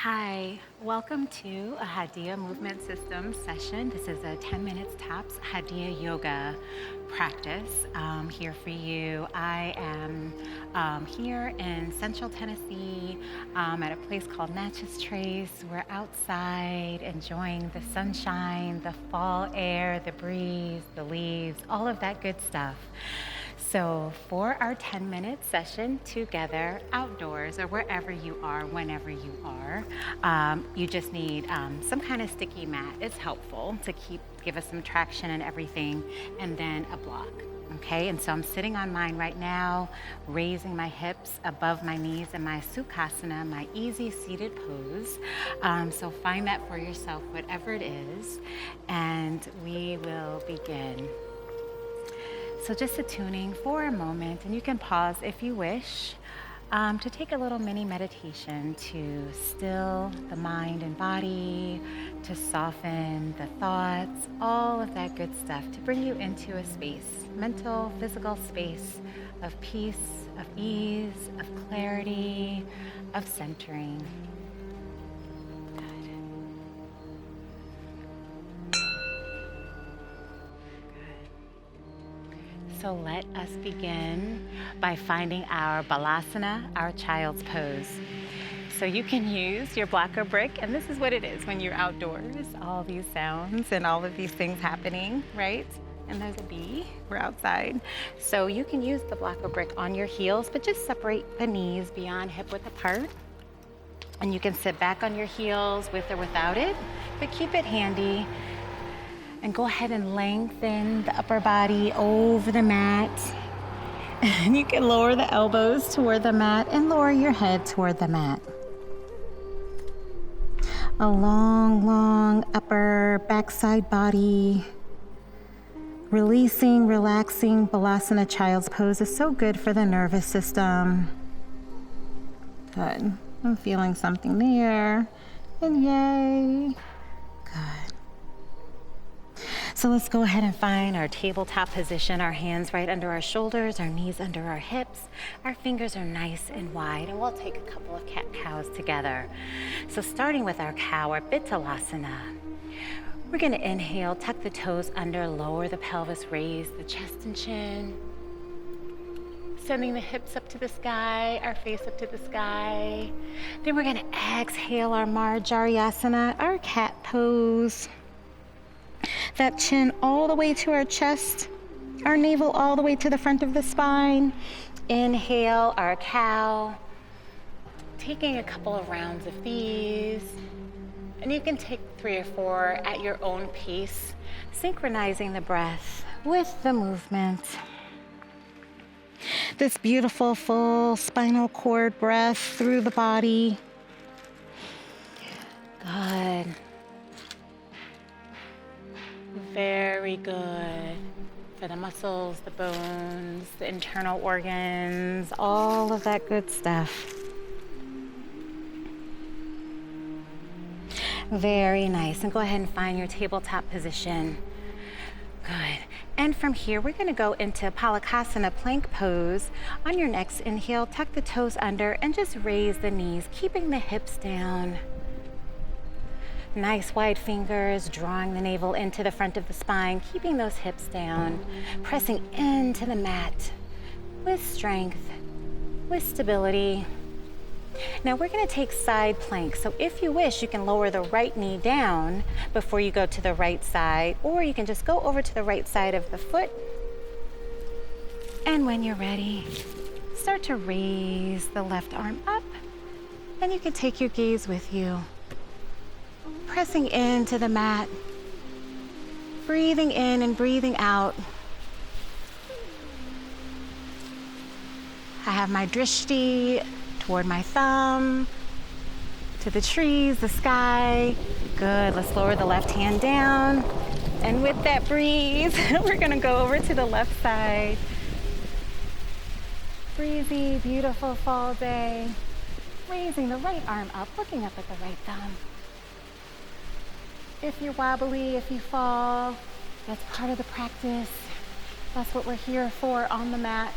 Hi, welcome to a Hadiya Movement System session. This is a 10 minutes tops Hadiya Yoga practice here for you. I am here in Central Tennessee at a place called Natchez Trace. We're outside enjoying the sunshine, the fall air, the breeze, the leaves, all of that good stuff. So for our 10-minute session together outdoors or wherever you are, whenever you are, you just need some kind of sticky mat. It's helpful to give us some traction and everything, and then a block. Okay, and so I'm sitting on mine right now, raising my hips above my knees in my Sukhasana, my easy seated pose. So find that for yourself, whatever it is, and we will begin. So just attuning for a moment, and you can pause if you wish, to take a little mini meditation to still the mind and body, to soften the thoughts, all of that good stuff, to bring you into a space, mental, physical space of peace, of ease, of clarity, of centering. So let us begin by finding our Balasana, our child's pose. So you can use your block or brick, and this is what it is when you're outdoors, all these sounds and all of these things happening, right? And there's a bee, we're outside. So you can use the block or brick on your heels, but just separate the knees beyond hip width apart. And you can sit back on your heels with or without it, but keep it handy. And go ahead and lengthen the upper body over the mat. And you can lower the elbows toward the mat and lower your head toward the mat. A long, long upper backside body. Releasing, relaxing Balasana child's pose is so good for the nervous system. Good. I'm feeling something there. And yay. Good. So let's go ahead and find our tabletop position, our hands right under our shoulders, our knees under our hips. Our fingers are nice and wide, and we'll take a couple of cat-cows together. So starting with our cow, or Bittalasana, we're gonna inhale, tuck the toes under, lower the pelvis, raise the chest and chin. Sending the hips up to the sky, our face up to the sky. Then we're gonna exhale our Marjariyasana, our cat pose. That chin all the way to our chest, our navel all the way to the front of the spine. Inhale, our cow. Taking a couple of rounds of these. And you can take 3 or 4 at your own pace, synchronizing the breath with the movement. This beautiful full spinal cord breath through the body. Good. Very good for the muscles, the bones, the internal organs, all of that good stuff. Very nice. And go ahead and find your tabletop position. Good. And from here, we're going to go into Palakasana plank pose. On your next inhale, tuck the toes under and just raise the knees, keeping the hips down. Nice wide fingers, drawing the navel into the front of the spine, keeping those hips down, pressing into the mat with strength, with stability. Now we're going to take side plank. So if you wish, you can lower the right knee down before you go to the right side, or you can just go over to the right side of the foot. And when you're ready, start to raise the left arm up, and you can take your gaze with you. Pressing into the mat, breathing in and breathing out. I have my drishti toward my thumb, to the trees, the sky. Good, let's lower the left hand down. And with that breeze, we're gonna go over to the left side. Breezy, beautiful fall day. Raising the right arm up, looking up at the right thumb. If you're wobbly, if you fall, that's part of the practice. That's what we're here for on the mat.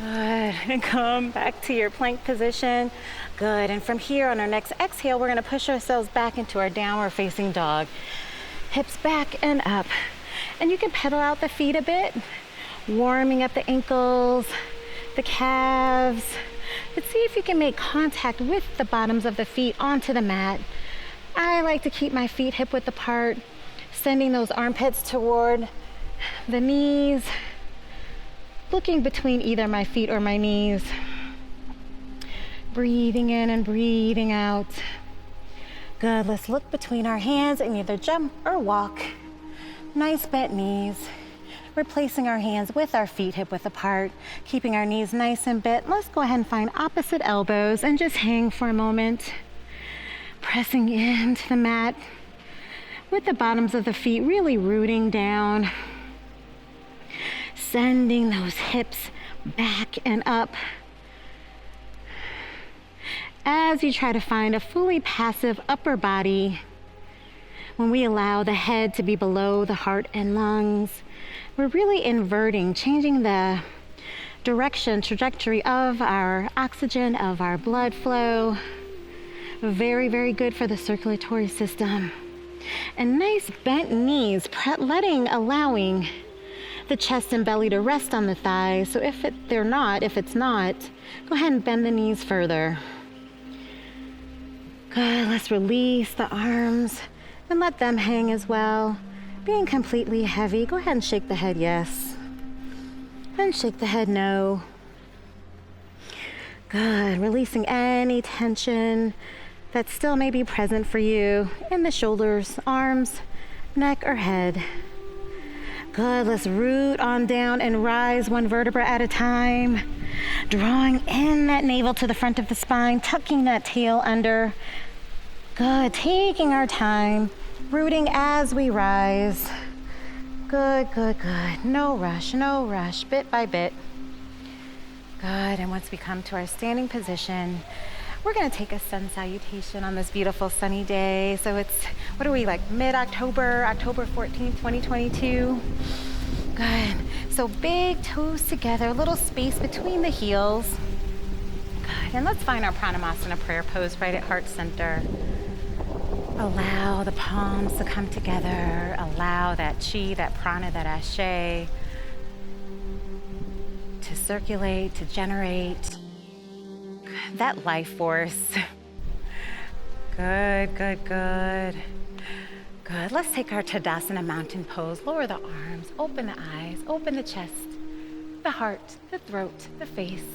Good, and come back to your plank position. Good, and from here on our next exhale, we're gonna push ourselves back into our downward facing dog. Hips back and up. And you can pedal out the feet a bit, warming up the ankles, the calves, but see if you can make contact with the bottoms of the feet onto the mat. I like to keep my feet hip width apart, sending those armpits toward the knees, looking between either my feet or my knees. Breathing in and breathing out. Good, let's look between our hands and either jump or walk. Nice bent knees. Replacing our hands with our feet hip width apart, keeping our knees nice and bent. Let's go ahead and find opposite elbows and just hang for a moment. Pressing into the mat with the bottoms of the feet really rooting down. Sending those hips back and up as you try to find a fully passive upper body. When we allow the head to be below the heart and lungs, we're really inverting, changing the direction, trajectory of our oxygen, of our blood flow. Very, very good for the circulatory system. And nice bent knees, allowing the chest and belly to rest on the thighs. So if it's not, go ahead and bend the knees further. Good, let's release the arms and let them hang as well. Being completely heavy, go ahead and shake the head yes. And shake the head no. Good, releasing any tension that still may be present for you in the shoulders, arms, neck, or head. Good, let's root on down and rise one vertebra at a time. Drawing in that navel to the front of the spine, tucking that tail under. Good, taking our time, rooting as we rise. Good, good, good. No rush, bit by bit. Good, and once we come to our standing position, we're gonna take a sun salutation on this beautiful sunny day. So it's, what are we, like mid-October, October 14th, 2022? Good, so big toes together, a little space between the heels. Good, and let's find our Pranayama prayer pose right at heart center. Allow the palms to come together. Allow that chi, that prana, that ashe to circulate, to generate that life force. Good, good, good. Good. Let's take our Tadasana mountain pose. Lower the arms, open the eyes, open the chest, the heart, the throat, the face.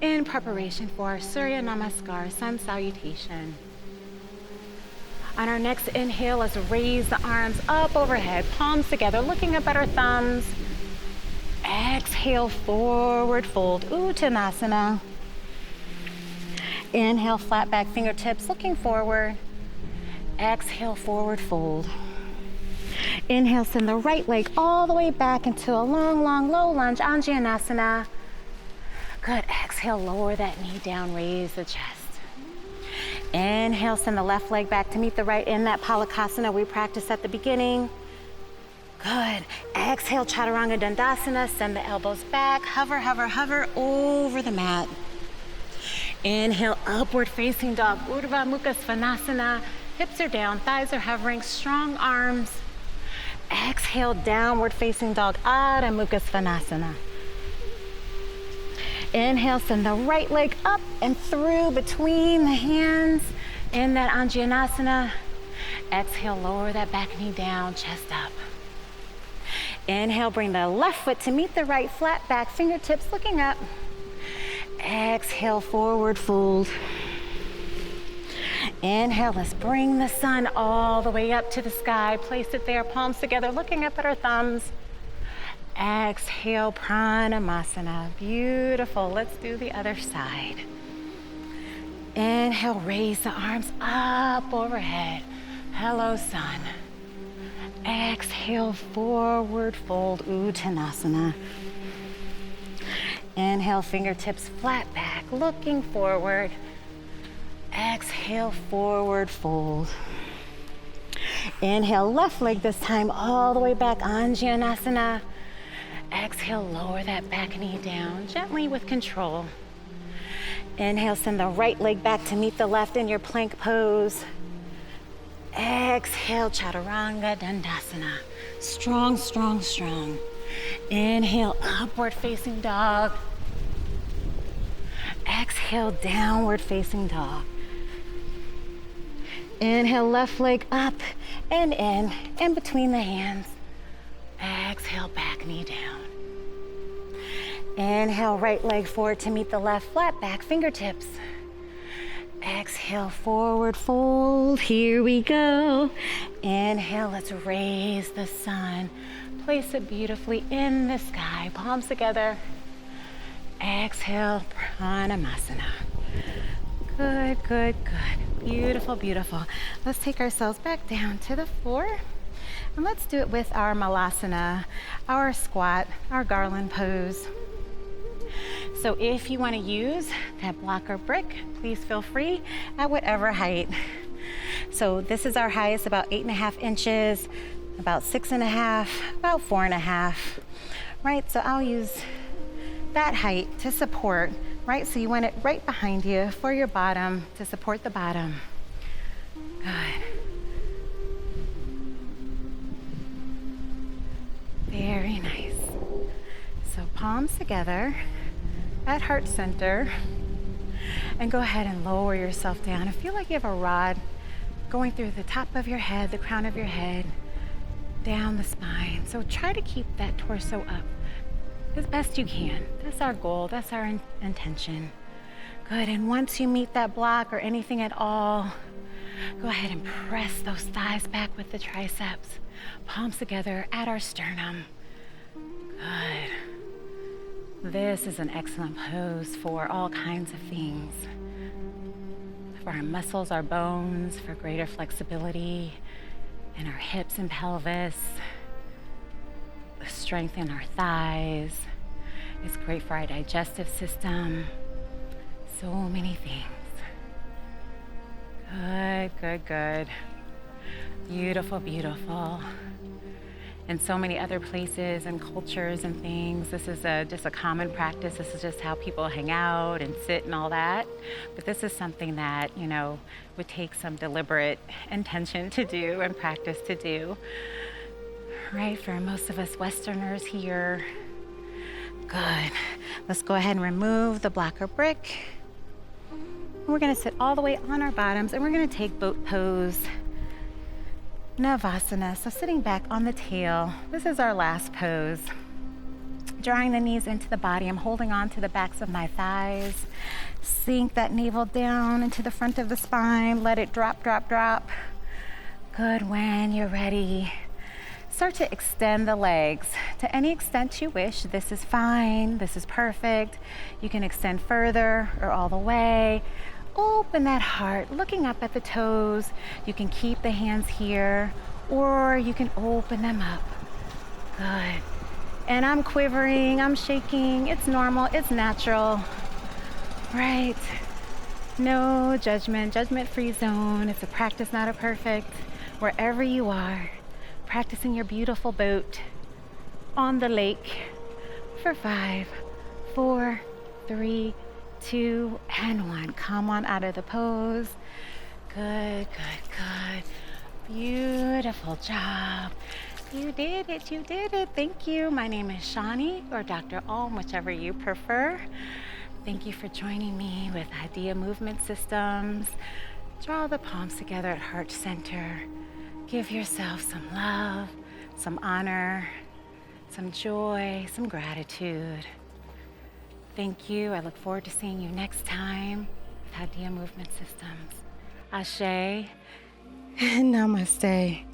In preparation for our Surya Namaskar, sun salutation. On our next inhale, let's raise the arms up overhead, palms together, looking up at our thumbs. Exhale, forward fold, Uttanasana. Inhale, flat back fingertips, looking forward. Exhale, forward fold. Inhale, send the right leg all the way back into a long, long, low lunge, Anjaneyasana. Good, exhale, lower that knee down, raise the chest. Inhale, send the left leg back to meet the right in that Palakasana we practiced at the beginning. Good. Exhale, Chaturanga Dandasana, send the elbows back, hover, hover, hover over the mat. Inhale, upward facing dog, Urdhva Mukha Svanasana. Hips are down, thighs are hovering, strong arms. Exhale, downward facing dog, Adho Mukha Svanasana. Inhale, send the right leg up and through between the hands in that Anjaneyasana. Exhale, lower that back knee down, chest up. Inhale, bring the left foot to meet the right, flat back, fingertips looking up. Exhale, forward fold. Inhale, let's bring the sun all the way up to the sky. Place it there, palms together, looking up at our thumbs. Exhale, Pranayama. Beautiful. Let's do the other side. Inhale, raise the arms up overhead. Hello, sun. Exhale, forward fold, Uttanasana. Inhale, fingertips flat back, looking forward. Exhale, forward fold. Inhale, left leg this time all the way back, Anjaneyasana. Exhale, lower that back knee down gently with control. Inhale, send the right leg back to meet the left in your plank pose. Exhale, Chaturanga Dandasana. Strong, strong, strong. Inhale, upward facing dog. Exhale, downward facing dog. Inhale, left leg up and in between the hands. Exhale, back knee down. Inhale, right leg forward to meet the left, flat back, fingertips. Exhale, forward fold, here we go. Inhale, let's raise the sun. Place it beautifully in the sky, palms together. Exhale, Pranayama. Good, good, good. Beautiful, beautiful. Let's take ourselves back down to the floor. And let's do it with our Balasana, our squat, our garland pose. So if you want to use that block or brick, please feel free at whatever height. So this is our highest, about 8.5 inches, about 6.5, about 4.5, right? So I'll use that height to support, right? So you want it right behind you for your bottom, to support the bottom. Good. Very nice. So palms together at heart center, and go ahead and lower yourself down. I feel like you have a rod going through the top of your head, the crown of your head, down the spine. So try to keep that torso up as best you can. That's our goal, that's our intention. Good, and once you meet that block or anything at all, go ahead and press those thighs back with the triceps. Palms together at our sternum. Good. This is an excellent pose for all kinds of things. For our muscles, our bones, for greater flexibility in our hips and pelvis, strength in our thighs. It's great for our digestive system. So many things. Good, good, good. Beautiful, beautiful. In so many other places and cultures and things, this is just a common practice. This is just how people hang out and sit and all that. But this is something that, you know, would take some deliberate intention to do and practice to do. Right, for most of us Westerners here. Good. Let's go ahead and remove the block or brick. We're gonna sit all the way on our bottoms, and we're gonna take boat pose. Navasana, so sitting back on the tail. This is our last pose. Drawing the knees into the body. I'm holding on to the backs of my thighs. Sink that navel down into the front of the spine. Let it drop, drop, drop. Good. When you're ready, start to extend the legs to any extent you wish. This is fine. This is perfect. You can extend further or all the way. Open that heart, looking up at the toes. You can keep the hands here, or you can open them up. Good. And I'm quivering, I'm shaking. It's normal, it's natural. Right. No judgment, judgment-free zone. It's a practice, not a perfect. Wherever you are, practicing your beautiful boat on the lake for 5, 4, 3, 2, and 1. Come on out of the pose. Good, good, good. Beautiful job. You did it, you did it. Thank you. My name is Shani, or Dr. Om, whichever you prefer. Thank you for joining me with Hadiya Movement Systems. Draw the palms together at heart center. Give yourself some love, some honor, some joy, some gratitude. Thank you. I look forward to seeing you next time with Hadiya Movement Systems. Ashe and Namaste.